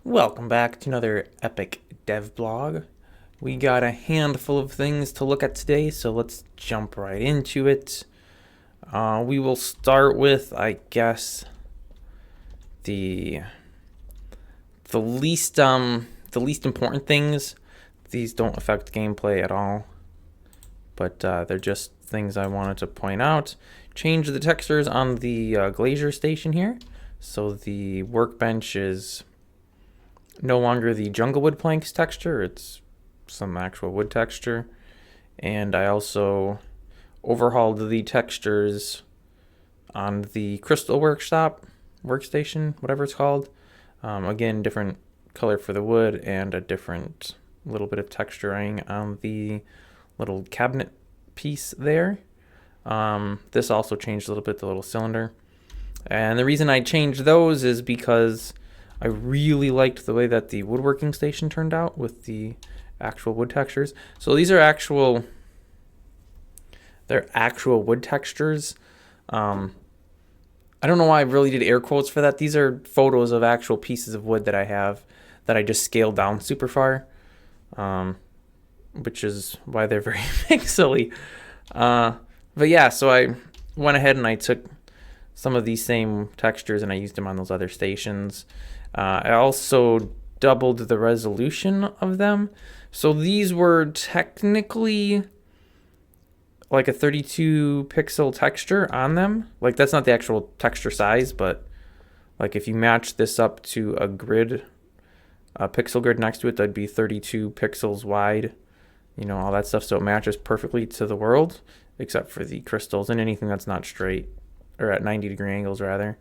Welcome back to another epic dev blog. We got a handful of things to look at today, so let's jump right into it. We will start with, I guess, the least important things. These don't affect gameplay at all, but they're just things I wanted to point out. Change the textures on the glazier station here, so the workbench is no longer the jungle wood planks texture, it's some actual wood texture. And I also overhauled the textures on the crystal workstation, whatever it's called. Again, different color for the wood and a different little bit of texturing on the little cabinet piece there. This also changed a little bit, the little cylinder. And the reason I changed those is because I really liked the way that the woodworking station turned out with the actual wood textures. So these are they're actual wood textures. I don't know why I really did air quotes for that. These are photos of actual pieces of wood that I have that I just scaled down super far, which is why they're very pixely. But yeah, so I went ahead and I took some of these same textures and I used them on those other stations. I also doubled the resolution of them. So these were technically like a 32 pixel texture on them. Like that's not the actual texture size, but like if you match this up to a grid, a pixel grid next to it, that'd be 32 pixels wide, you know, all that stuff. So it matches perfectly to the world, except for the crystals and anything that's not straight, or at 90-degree angles rather.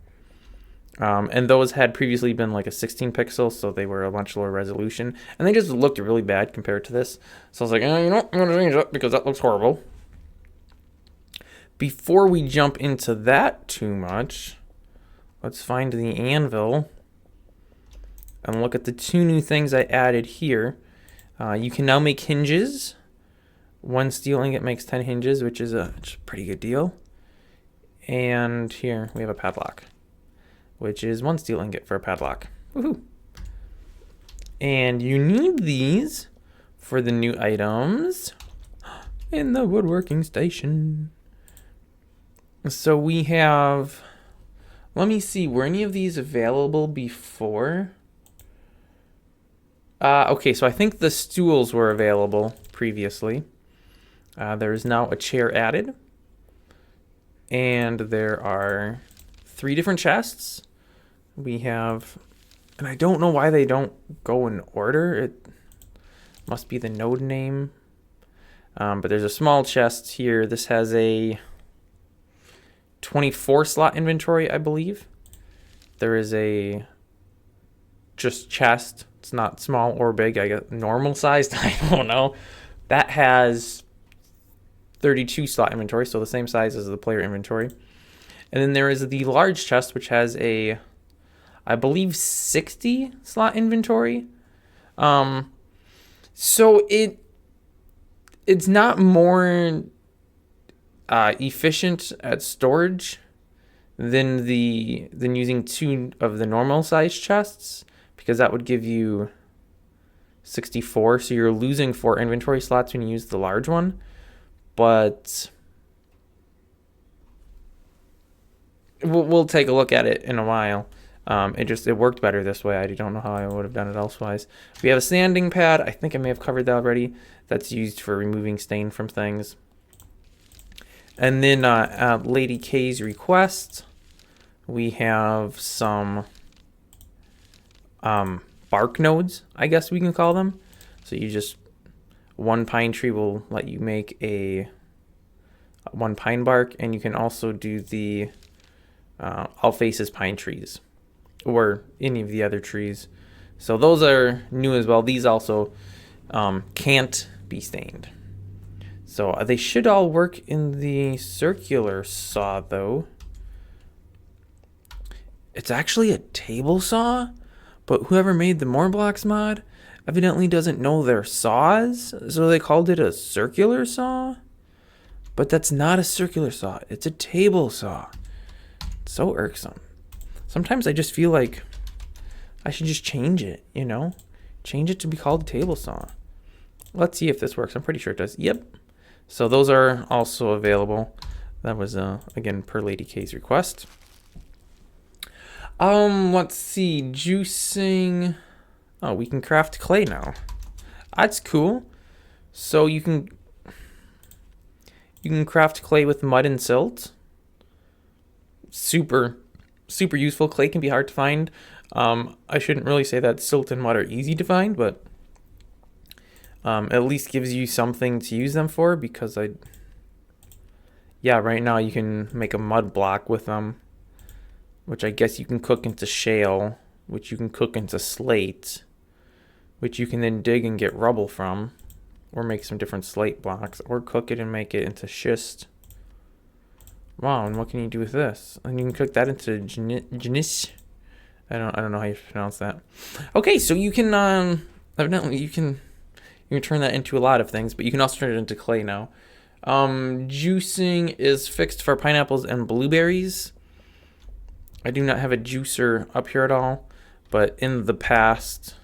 And those had previously been like a 16 pixel, so they were a much lower resolution, and they just looked really bad compared to this. So I was like, you know, I'm gonna change it because that looks horrible. Before we jump into that too much, let's find the anvil and look at the two new things I added here. You can now make hinges. One steel ingot makes 10 hinges, which is a pretty good deal. And here we have a padlock, which is one steel ingot for a padlock. Woohoo! And you need these for the new items in the woodworking station. So we have, let me see, were any of these available before? Okay, so I think the stools were available previously. There is now a chair added. And there are 3 different chests. We have, and I don't know why they don't go in order. It must be the node name. But there's a small chest here. This has a 24 slot inventory, I believe. There is a just chest. It's not small or big. I got normal sized. I don't know. That has 32 slot inventory, so the same size as the player inventory. And then there is the large chest, which has a, I believe, 60 slot inventory. So it's not more efficient at storage than using 2 of the normal size chests, because that would give you 64. So you're losing 4 inventory slots when you use the large one. But we'll take a look at it in a while. It worked better this way. I don't know how I would have done it elsewise. We have a sanding pad. I think I may have covered that already. That's used for removing stain from things. And then Lady K's request, we have some bark nodes, I guess we can call them. So you just, one pine tree will let you make one pine bark, and you can also do the all faces pine trees or any of the other trees. So those are new as well. These also can't be stained. So they should all work in the circular saw though. It's actually a table saw, but whoever made the Moreblocks mod evidently doesn't know their saws, so they called it a circular saw. But that's not a circular saw, it's a table saw. It's so irksome. Sometimes I just feel like I should just change it, you know? Change it to be called a table saw. Let's see if this works. I'm pretty sure it does. Yep. So those are also available. That was, again, per Lady K's request. Let's see. Juicing. Oh, we can craft clay now. That's cool. So you can craft clay with mud and silt. Super useful. Clay can be hard to find. I shouldn't really say that silt and mud are easy to find, but at least gives you something to use them for, because right now you can make a mud block with them, which I guess you can cook into shale, which you can cook into slate, which you can then dig and get rubble from, or make some different slate blocks, or cook it and make it into schist. Wow, and what can you do with this? And you can cook that into gnis. I don't know how you pronounce that. Okay, so you can evidently you can turn that into a lot of things, but you can also turn it into clay now. Juicing is fixed for pineapples and blueberries. I do not have a juicer up here at all, but in the past,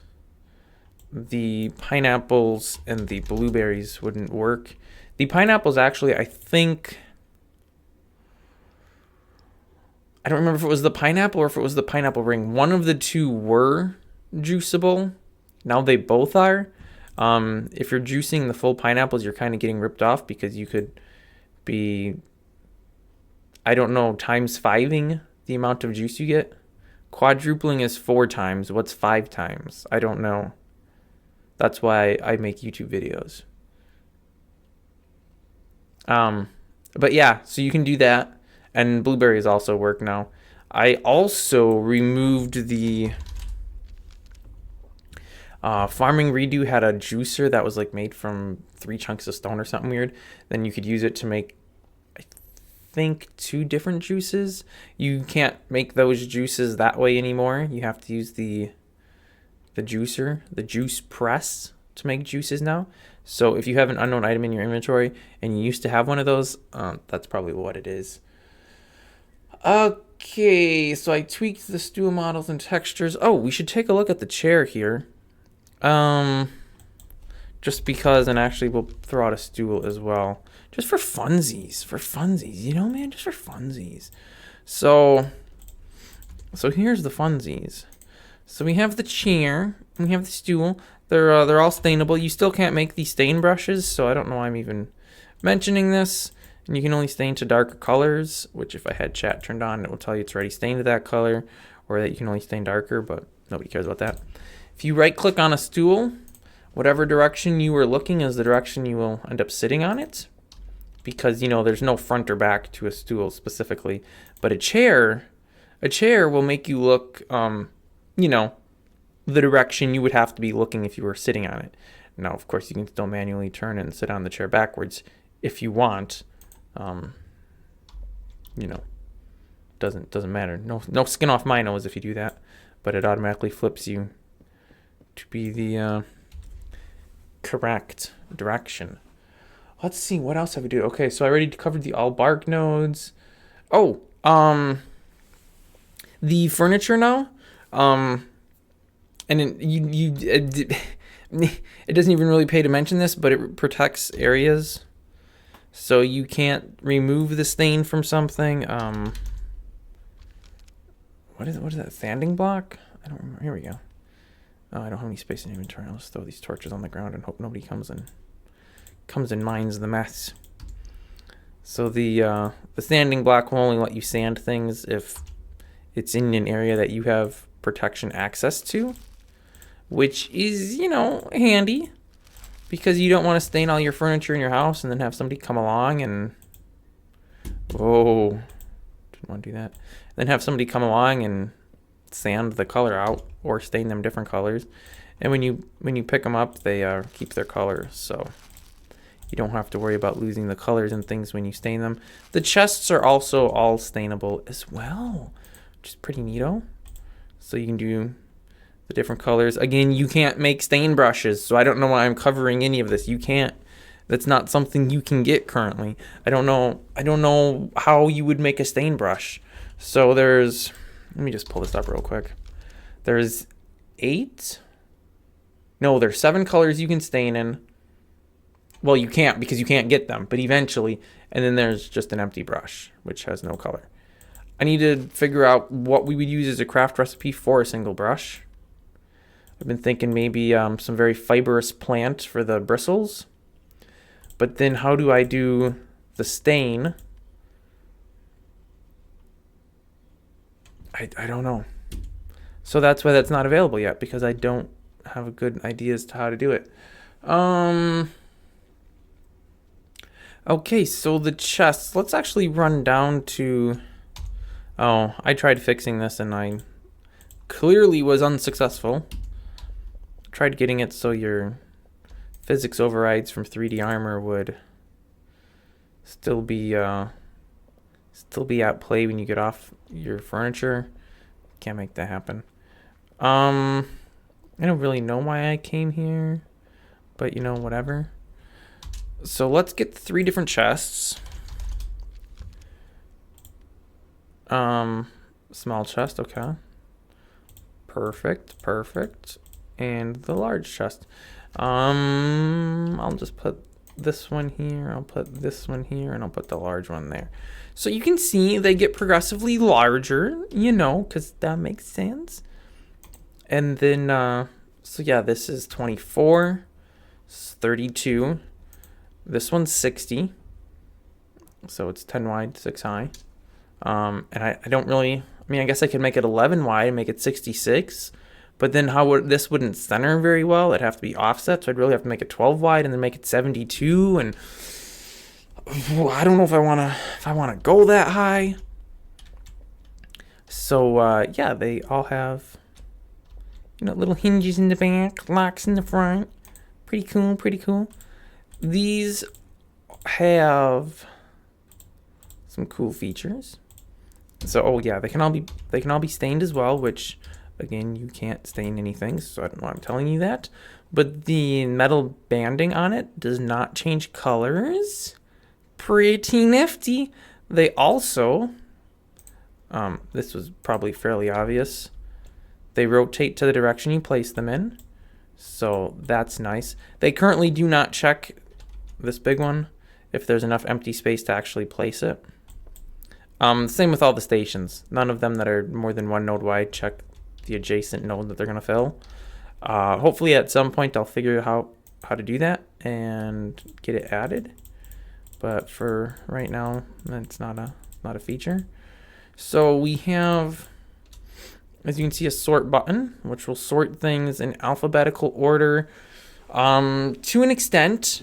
the pineapples and the blueberries wouldn't work. The pineapples actually, I think, I don't remember if it was the pineapple or if it was the pineapple ring. One of the two were juiceable. Now they both are. If you're juicing the full pineapples, you're kind of getting ripped off, because you could be, I don't know, times 5ing the amount of juice you get. Quadrupling is 4 times. What's 5 times? I don't know. That's why I make YouTube videos. But yeah, so you can do that. And blueberries also work now. I also removed the Farming Redo had a juicer that was like made from 3 chunks of stone or something weird. Then you could use it to make, I think, 2 different juices. You can't make those juices that way anymore. You have to use the juicer, the juice press, to make juices now. So if you have an unknown item in your inventory and you used to have one of those, that's probably what it is. Okay, so I tweaked the stool models and textures. Oh, we should take a look at the chair here. Just because, and actually we'll throw out a stool as well. Just for funsies, you know, man, just for funsies. So here's the funsies. So we have the chair, and we have the stool. They're all stainable. You still can't make these stain brushes, so I don't know why I'm even mentioning this. And you can only stain to darker colors, which if I had chat turned on, it will tell you it's already stained to that color, or that you can only stain darker, but nobody cares about that. If you right click on a stool, whatever direction you were looking is the direction you will end up sitting on it, because, you know, there's no front or back to a stool specifically. But a chair will make you look, you know, the direction you would have to be looking if you were sitting on it. Now, of course, you can still manually turn and sit on the chair backwards if you want. You know, doesn't matter. No skin off my nose if you do that, but it automatically flips you to be the correct direction. Let's see, what else have we do? Okay, so I already covered the all bark nodes. Oh, the furniture now, and it doesn't even really pay to mention this, but it protects areas. So you can't remove the stain from something. What is that? Sanding block? I don't remember. Here we go. Oh, I don't have any space in inventory. I'll just throw these torches on the ground and hope nobody comes and mines the mess. So the sanding block will only let you sand things if it's in an area that you have protection access to, which is, you know, handy. Because you don't want to stain all your furniture in your house and then have somebody come along and, oh, didn't want to do that. Then have somebody come along and sand the color out or stain them different colors. And when you pick them up, they keep their color. So you don't have to worry about losing the colors and things when you stain them. The chests are also all stainable as well, which is pretty neato. So you can do the different colors. Again, you can't make stain brushes, so I don't know why I'm covering any of this. You can't. That's not something you can get currently. I don't know how you would make a stain brush. So let me just pull this up real quick. There's 8. No, there's 7 colors you can stain in. Well, you can't because you can't get them, but eventually. And then there's just an empty brush, which has no color. I need to figure out what we would use as a craft recipe for a single brush. I've been thinking maybe some very fibrous plant for the bristles. But then how do I do the stain? I don't know. So that's why that's not available yet, because I don't have a good idea as to how to do it. Okay, so the chests. Let's actually run down to... Oh, I tried fixing this and I clearly was unsuccessful. Tried getting it so your physics overrides from 3D armor would still be at play when you get off your furniture. Can't make that happen. I don't really know why I came here, but you know, whatever. So let's get 3 different chests. Small chest, okay. Perfect. And the large chest. I'll just put this one here, I'll put this one here, and I'll put the large one there. So you can see they get progressively larger, you know, because that makes sense. And then, so yeah, this is 24, 32. This one's 60. So it's 10 wide, 6 high. And I don't really, I mean, I guess I could make it 11 wide and make it 66. But then this wouldn't center very well. It'd have to be offset. So I'd really have to make it 12 wide and then make it 72. And I don't know if I want to go that high. So, yeah, they all have, you know, little hinges in the back, locks in the front. Pretty cool. These have some cool features. So, oh yeah, they can all be stained as well, which again, you can't stain anything, so I don't know why I'm telling you that. But the metal banding on it does not change colors. Pretty nifty. They also, this was probably fairly obvious, they rotate to the direction you place them in. So that's nice. They currently do not check, this big one, if there's enough empty space to actually place it. Same with all the stations. None of them that are more than 1 node wide check the adjacent node that they're going to fill. Hopefully at some point I'll figure out how to do that and get it added. But for right now, that's not a feature. So we have, as you can see, a sort button, which will sort things in alphabetical order. To an extent,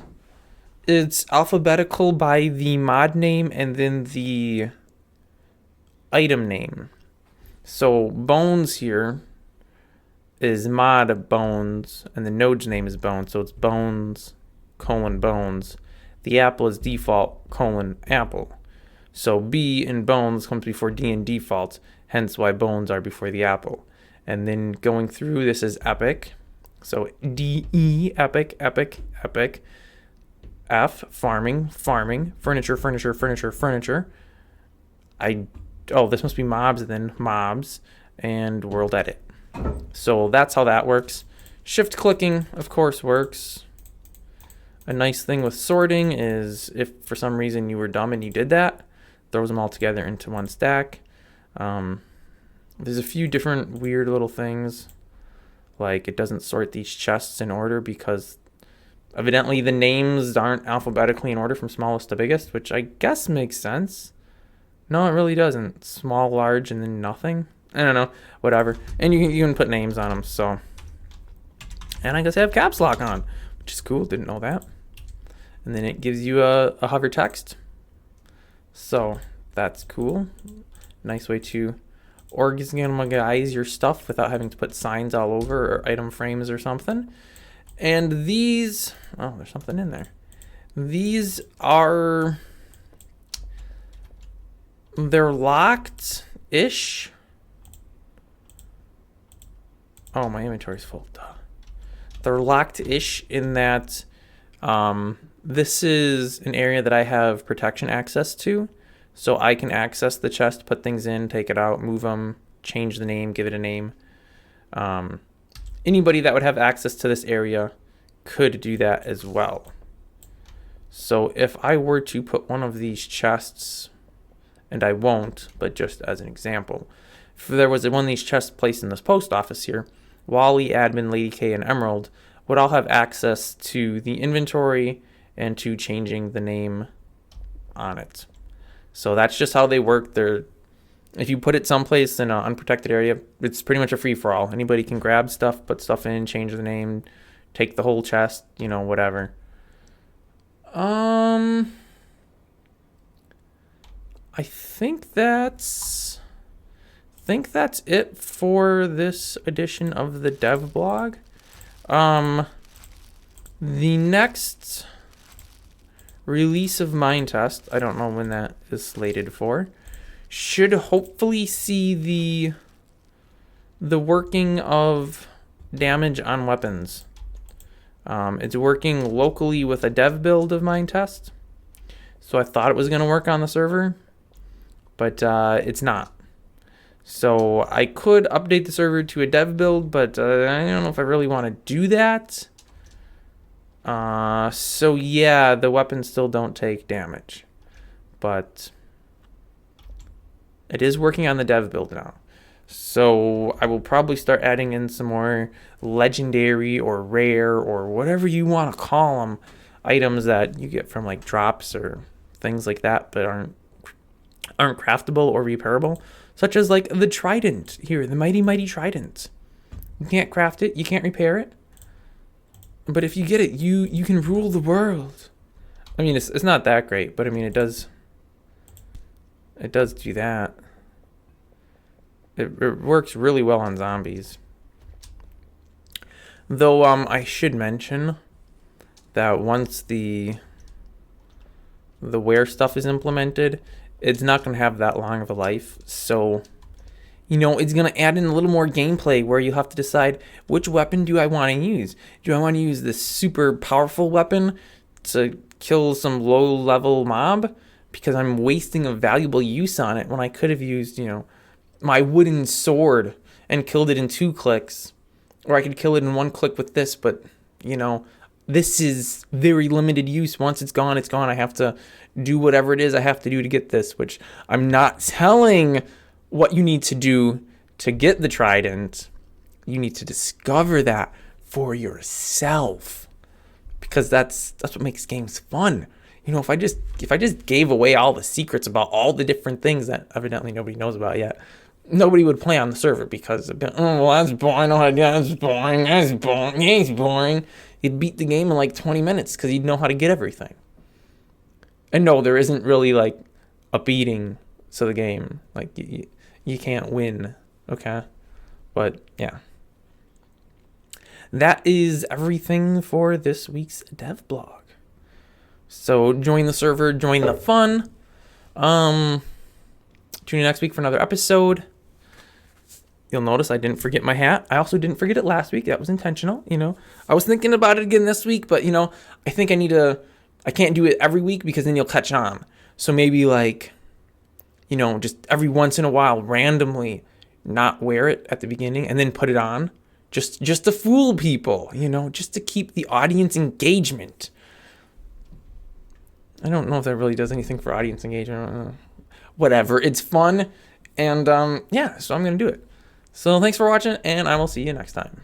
it's alphabetical by the mod name and then the item name. So bones here is mod of bones, and the node's name is bones, so it's bones, bones. The apple is default, apple. So B in bones comes before D in default, hence why bones are before the apple. And then going through, this is epic. So DE, epic. F, farming, furniture. This must be mobs, then mobs, and world edit. So that's how that works. Shift clicking, of course, works. A nice thing with sorting is if for some reason you were dumb and you did that, throws them all together into one stack. There's a few different weird little things, like it doesn't sort these chests in order because evidently the names aren't alphabetically in order from smallest to biggest, which I guess makes sense. No, it really doesn't. Small, large, and then nothing. I don't know. Whatever. And you can put names on them, so. And I guess I have caps lock on, which is cool. Didn't know that. And then it gives you a hover text. So that's cool. Nice way to organize your stuff without having to put signs all over or item frames or something. And these, oh, there's something in there. These are, they're locked-ish. Oh, my inventory's full. Duh. They're locked-ish in that this is an area that I have protection access to. So I can access the chest, put things in, take it out, move them, change the name, give it a name. anybody that would have access to this area could do that as well. So if I were to put one of these chests, and I won't, but just as an example, if there was one of these chests placed in this post office here, Wally, Admin, Lady K, and Emerald would all have access to the inventory and to changing the name on it. So that's just how they work. If you put it someplace in an unprotected area, it's pretty much a free-for-all. Anybody can grab stuff, put stuff in, change the name, take the whole chest, whatever. I think that's it for this edition of the dev blog. The next release of Mind Test, I don't know when that is slated for, should hopefully see the working of damage on weapons. It's working locally with a dev build of Mind Test, so I thought it was going to work on the server, but it's not. So I could update the server to a dev build, but I don't know if I really want to do that. So yeah, the weapons still don't take damage, but it is working on the dev build now. So I will probably start adding in some more legendary or rare or whatever you want to call them items that you get from like drops or things like that, but aren't craftable or repairable, such as like the trident here, the mighty trident. You can't craft it, you can't repair it, but if you get it, you can rule the world. I mean, it's not that great, but I mean, it does do that. It works really well on zombies. Though I should mention that once the wear stuff is implemented, it's not going to have that long of a life. So, it's going to add in a little more gameplay where you have to decide, which weapon do I want to use? Do I want to use this super powerful weapon to kill some low-level mob? Because I'm wasting a valuable use on it when I could have used, my wooden sword and killed it in 2 clicks. Or I could kill it in 1 click with this, but, this is very limited use. Once it's gone, it's gone. I have to do whatever it is I have to do to get this, which I'm not telling what you need to do to get the trident. You need to discover that for yourself, because that's what makes games fun. If I just gave away all the secrets about all the different things that evidently nobody knows about yet, nobody would play on the server because, that's boring. Oh, yeah, that's boring. That's boring. Yeah, it's boring. He'd beat the game in like 20 minutes because he'd know how to get everything. And no, there isn't really like a beating to the game. Like you can't win, okay? But yeah. That is everything for this week's dev blog. So join the server, join the fun. Tune in next week for another episode. You'll notice I didn't forget my hat. I also didn't forget it last week. That was intentional, I was thinking about it again this week, but, I think I can't do it every week because then you'll catch on. So maybe like, just every once in a while, randomly not wear it at the beginning and then put it on. Just to fool people, just to keep the audience engagement. I don't know if that really does anything for audience engagement. Whatever. It's fun. And, yeah, so I'm going to do it. So thanks for watching, and I will see you next time.